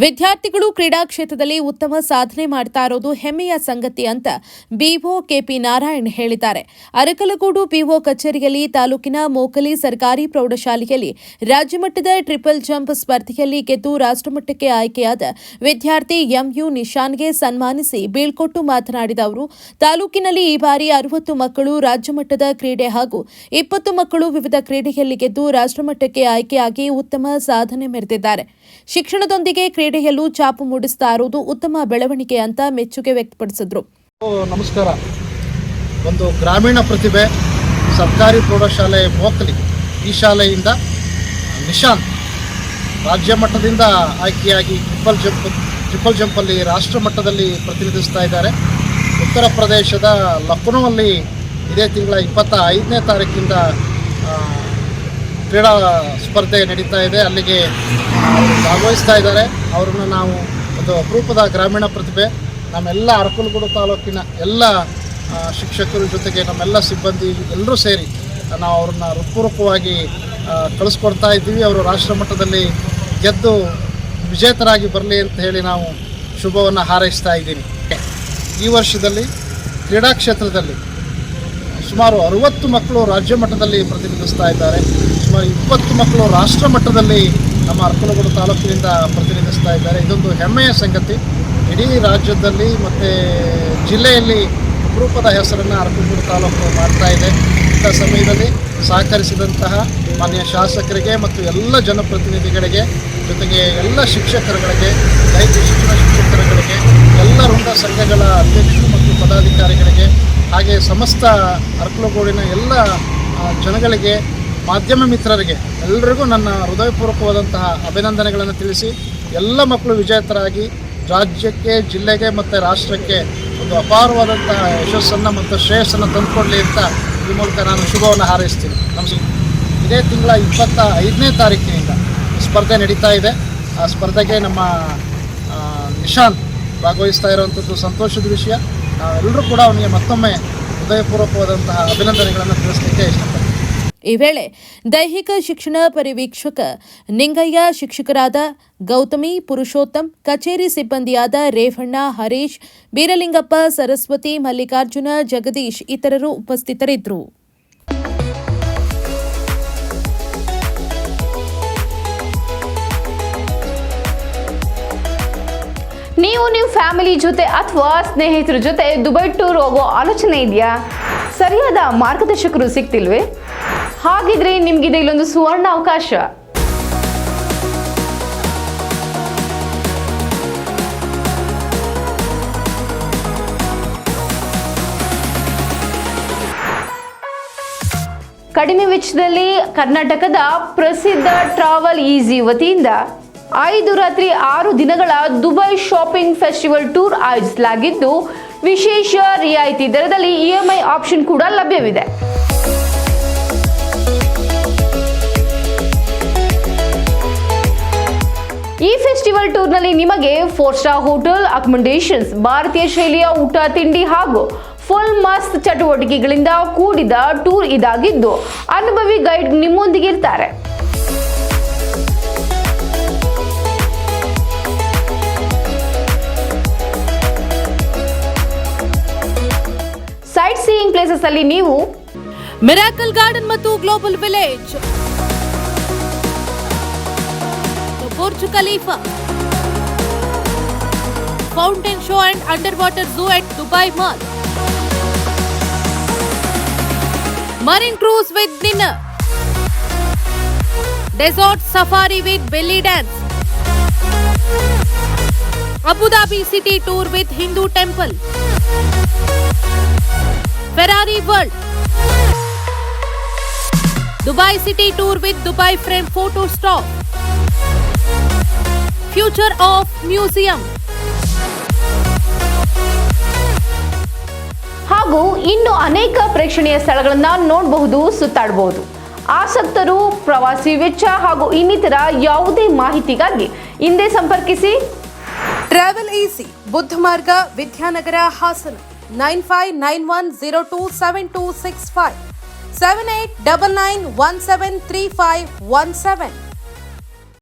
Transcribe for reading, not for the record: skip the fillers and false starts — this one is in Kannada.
ವಿದ್ಯಾರ್ಥಿಗಳು ಕ್ರೀಡಾ ಕ್ಷೇತ್ರದಲ್ಲಿ ಉತ್ತಮ ಸಾಧನೆ ಮಾಡ್ತಾ ಇರೋದು ಹೆಮ್ಮೆಯ ಸಂಗತಿ ಅಂತ ಬಿಒ ಕೆಪಿ ನಾರಾಯಣ್ ಹೇಳಿದ್ದಾರೆ. ಅರಕಲಗೂಡು ಬಿಒ ಕಚೇರಿಯಲ್ಲಿ ತಾಲೂಕಿನ ಮೋಕಲಿ ಸರ್ಕಾರಿ ಪ್ರೌಢಶಾಲೆಯಲ್ಲಿ ರಾಜ್ಯಮಟ್ಟದ ಟ್ರಿಪಲ್ ಜಂಪ್ ಸ್ಪರ್ಧೆಯಲ್ಲಿ ಗೆದ್ದು ರಾಷ್ಟ್ರಮಟ್ಟಕ್ಕೆ ಆಯ್ಕೆಯಾದ ವಿದ್ಯಾರ್ಥಿ ಎಂಯು ನಿಶಾನ್ಗೆ ಸನ್ಮಾನಿಸಿ ಬೀಳ್ಕೊಟ್ಟು ಮಾತನಾಡಿದ ಅವರು, ತಾಲೂಕಿನಲ್ಲಿ ಈ ಬಾರಿ 60 ಮಕ್ಕಳು ರಾಜ್ಯಮಟ್ಟದ ಕ್ರೀಡೆ ಹಾಗೂ 20 ಮಕ್ಕಳು ವಿವಿಧ ಕ್ರೀಡೆಯಲ್ಲಿ ಗೆದ್ದು ರಾಷ್ಟ್ರಮಟ್ಟಕ್ಕೆ ಆಯ್ಕೆಯಾಗಿ ಉತ್ತಮ ಸಾಧನೆ ಮೆರೆದಿದ್ದಾರೆ. ಶಿಕ್ಷಣದೊಂದಿಗೆ ಕ್ರೀಡೆಯಲ್ಲೂ ಛಾಪು ಮೂಡಿಸ್ತಾ ಇರುವುದು ಉತ್ತಮ ಬೆಳವಣಿಗೆ ಅಂತ ಮೆಚ್ಚುಗೆ ವ್ಯಕ್ತಪಡಿಸಿದ್ರು. ನಮಸ್ಕಾರ. ಒಂದು ಗ್ರಾಮೀಣ ಪ್ರತಿಭೆ ಸರ್ಕಾರಿ ಪ್ರೌಢಶಾಲೆ ಮೋಕಲಿ ಈ ಶಾಲೆಯಿಂದ ನಿಶಾಂತ್ ರಾಜ್ಯ ಮಟ್ಟದಿಂದ ಆಯ್ಕೆಯಾಗಿ ಟ್ರಿಪಲ್ ಜಂಪಲ್ಲಿ ರಾಷ್ಟ್ರ ಮಟ್ಟದಲ್ಲಿ ಪ್ರತಿನಿಧಿಸ್ತಾ ಇದ್ದಾರೆ. ಉತ್ತರ ಪ್ರದೇಶದ ಲಕ್ನೋದಲ್ಲಿ ಇದೇ ತಿಂಗಳ 25ನೇ ತಾರೀಕಿಂದ ಕ್ರೀಡಾ ಸ್ಪರ್ಧೆ ನಡೀತಾ ಇದೆ. ಅಲ್ಲಿಗೆ ಅವರು ಭಾಗವಹಿಸ್ತಾ ಇದ್ದಾರೆ. ಅವರನ್ನು ನಾವು ಒಂದು ಅಪರೂಪದ ಗ್ರಾಮೀಣ ಪ್ರತಿಭೆ ನಮ್ಮೆಲ್ಲ ಅರಕಲಗೂಡು ತಾಲೂಕಿನ ಎಲ್ಲ ಶಿಕ್ಷಕರ ಜೊತೆಗೆ ನಮ್ಮೆಲ್ಲ ಸಿಬ್ಬಂದಿ ಎಲ್ಲರೂ ಸೇರಿ ನಾವು ಅವ್ರನ್ನ ಹೃತ್ಪೂರ್ವಕವಾಗಿ ಕಳಿಸ್ಕೊಡ್ತಾ ಇದ್ದೀವಿ. ಅವರು ರಾಷ್ಟ್ರ ಮಟ್ಟದಲ್ಲಿ ಗೆದ್ದು ವಿಜೇತರಾಗಿ ಬರಲಿ ಅಂತ ಹೇಳಿ ನಾವು ಶುಭವನ್ನು ಹಾರೈಸ್ತಾ ಇದ್ದೀನಿ. ಈ ವರ್ಷದಲ್ಲಿ ಕ್ರೀಡಾ ಕ್ಷೇತ್ರದಲ್ಲಿ ಸುಮಾರು 60 ಮಕ್ಕಳು ರಾಜ್ಯ ಮಟ್ಟದಲ್ಲಿ ಪ್ರತಿನಿಧಿಸ್ತಾ ಇದ್ದಾರೆ. ಸುಮಾರು 20 ಮಕ್ಕಳು ರಾಷ್ಟ್ರ ಮಟ್ಟದಲ್ಲಿ ನಮ್ಮ ಅರಕಲಗೂಡು ತಾಲೂಕಿನಿಂದ ಪ್ರತಿನಿಧಿಸ್ತಾ ಇದ್ದಾರೆ. ಇದೊಂದು ಹೆಮ್ಮೆಯ ಸಂಗತಿ. ಇಡೀ ರಾಜ್ಯದಲ್ಲಿ ಮತ್ತು ಜಿಲ್ಲೆಯಲ್ಲಿ ಅಪರೂಪದ ಹೆಸರನ್ನು ಅರಕಲಗೂಡು ತಾಲೂಕು ಮಾಡ್ತಾ ಇದೆ. ಇಂಥ ಸಮಯದಲ್ಲಿ ಸಹಕರಿಸಿದಂತಹ ಮಾನ್ಯ ಶಾಸಕರಿಗೆ ಮತ್ತು ಎಲ್ಲ ಜನಪ್ರತಿನಿಧಿಗಳಿಗೆ, ಜೊತೆಗೆ ಎಲ್ಲ ಶಿಕ್ಷಕರುಗಳಿಗೆ, ದೈಹಿಕ ಶಿಕ್ಷಣ ಶಿಕ್ಷಕರುಗಳಿಗೆ, ಎಲ್ಲ ವೃಂದ ಸಂಘಗಳ ಅಧ್ಯಕ್ಷರು ಮತ್ತು ಪದಾಧಿಕಾರಿಗಳಿಗೆ, ಹಾಗೆ ಸಮಸ್ತ ಅರಕಲಗೂಡಿನ ಎಲ್ಲ ಜನಗಳಿಗೆ, ಮಾಧ್ಯಮ ಮಿತ್ರರಿಗೆ ಎಲ್ಲರಿಗೂ ನನ್ನ ಹೃದಯಪೂರ್ವಕವಾದಂತಹ ಅಭಿನಂದನೆಗಳನ್ನು ತಿಳಿಸಿ, ಎಲ್ಲ ಮಕ್ಕಳು ವಿಜೇತರಾಗಿ ರಾಜ್ಯಕ್ಕೆ, ಜಿಲ್ಲೆಗೆ ಮತ್ತು ರಾಷ್ಟ್ರಕ್ಕೆ ಒಂದು ಅಪಾರವಾದಂತಹ ಯಶಸ್ಸನ್ನು ಮತ್ತು ಶ್ರೇಯಸ್ಸನ್ನು ತಂದುಕೊಡಲಿ ಅಂತ ಈ ಮೂಲಕ ನಾನು ಶುಭವನ್ನು ಹಾರೈಸ್ತೀನಿ. ನಮಸ್ಕಾರ. ಇದೇ ತಿಂಗಳ 25ನೇ ತಾರೀಕಿನಿಂದ ಸ್ಪರ್ಧೆ ನಡೀತಾ ಇದೆ. ಆ ಸ್ಪರ್ಧೆಗೆ ನಮ್ಮ ನಿಶಾಂತ್ ಭಾಗವಹಿಸ್ತಾ ಇರುವಂಥದ್ದು ಸಂತೋಷದ ವಿಷಯ. ನಾವೆಲ್ಲರೂ ಕೂಡ ಅವನಿಗೆ ಮತ್ತೊಮ್ಮೆ ಹೃದಯಪೂರ್ವಕವಾದಂತಹ ಅಭಿನಂದನೆಗಳನ್ನು ತಿಳಿಸಲಿಕ್ಕೆ ಇಷ್ಟಪಡ್ತೀನಿ. ಈ ವೇಳೆ ದೈಹಿಕ ಶಿಕ್ಷಣ ಪರಿವೀಕ್ಷಕ ನಿಂಗಯ್ಯ, ಶಿಕ್ಷಕರಾದ ಗೌತಮಿ, ಪುರುಷೋತ್ತಮ್, ಕಚೇರಿ ಸಿಬ್ಬಂದಿಯಾದ ರೇವಣ್ಣ, ಹರೀಶ್, ಬೀರಲಿಂಗಪ್ಪ, ಸರಸ್ವತಿ, ಮಲ್ಲಿಕಾರ್ಜುನ, ಜಗದೀಶ್ ಇತರರು ಉಪಸ್ಥಿತರಿದ್ದರು. ನೀವು ನಿಮ್ಮ ಫ್ಯಾಮಿಲಿ ಜೊತೆ ಅಥವಾ ಸ್ನೇಹಿತರ ಜೊತೆ ದುಬೈ ಟೂರ್ ಹೋಗೋ ಆಲೋಚನೆ ಇದೆಯಾ? ಸರಿಯಾದ ಮಾರ್ಗದರ್ಶಕರು ಸಿಗ್ತಿಲ್ವೇ? ಹಾಗಿದ್ರೆ ನಿಮ್ಗಿದೆ ಇಲ್ಲೊಂದು ಸುವರ್ಣ ಅವಕಾಶ. ಕಡಿಮೆ ವೆಚ್ಚದಲ್ಲಿ ಕರ್ನಾಟಕದ ಪ್ರಸಿದ್ಧ ಟ್ರಾವೆಲ್ ಈಸಿ ವತಿಯಿಂದ 5 ರಾತ್ರಿ 6 ದಿನಗಳ ದುಬೈ ಶಾಪಿಂಗ್ ಫೆಸ್ಟಿವಲ್ ಟೂರ್ ಆಯೋಜಿಸಲಾಗಿದ್ದು, ವಿಶೇಷ ರಿಯಾಯಿತಿ ದರದಲ್ಲಿ ಇಎಂಐ ಆಪ್ಷನ್ ಕೂಡ ಲಭ್ಯವಿದೆ. ಈ ಫೆಸ್ಟಿವಲ್ ಟೂರ್ನಲ್ಲಿ ನಿಮಗೆ 4 ಸ್ಟಾರ್ ಹೋಟೆಲ್ ಅಕಾಮಡೇಷನ್ಸ್, ಭಾರತೀಯ ಶೈಲಿಯ ಊಟ ತಿಂಡಿ ಹಾಗೂ ಫುಲ್ ಮಸ್ತ್ ಚಟುವಟಿಕೆಗಳಿಂದ ಕೂಡಿದ ಟೂರ್ ಇದಾಗಿದ್ದು, ಅನುಭವಿ ಗೈಡ್ ನಿಮ್ಮೊಂದಿಗೆ ಇರ್ತಾರೆ. ಸೈಟ್ ಸೀಯಿಂಗ್ ಪ್ಲೇಸಸ್ ಅಲ್ಲಿ ನೀವು ಮಿರಾಕಲ್ ಗಾರ್ಡನ್ ಮತ್ತು global village, Burj Khalifa, fountain show and under water zoo at Dubai mall, marine cruise with dinner, desert safari with belly dance, Abu Dhabi city tour with Hindu temple, Ferrari World, Dubai City Tour with Dubai Frame Photo Stop, Future of Museum ಹಾಗೂ ಇನ್ನು ಅನೇಕ ಪ್ರೇಕ್ಷಣೀಯ ಸ್ಥಳಗಳನ್ನ ನೋಡಬಹುದು, ಸುತ್ತಾಡಬಹುದು. ಆಸಕ್ತರು ಪ್ರವಾಸಿ ವೆಚ್ಚ ಹಾಗೂ ಇನ್ನಿತರ ಯಾವುದೇ ಮಾಹಿತಿಗಾಗಿ ಹಿಂದೆ ಸಂಪರ್ಕಿಸಿ. ಟ್ರಾವೆಲ್ ಈಸಿ, ಬುದ್ಧ ಮಾರ್ಗ, ವಿದ್ಯಾನಗರ, ಹಾಸನ 9591027265 7899173517.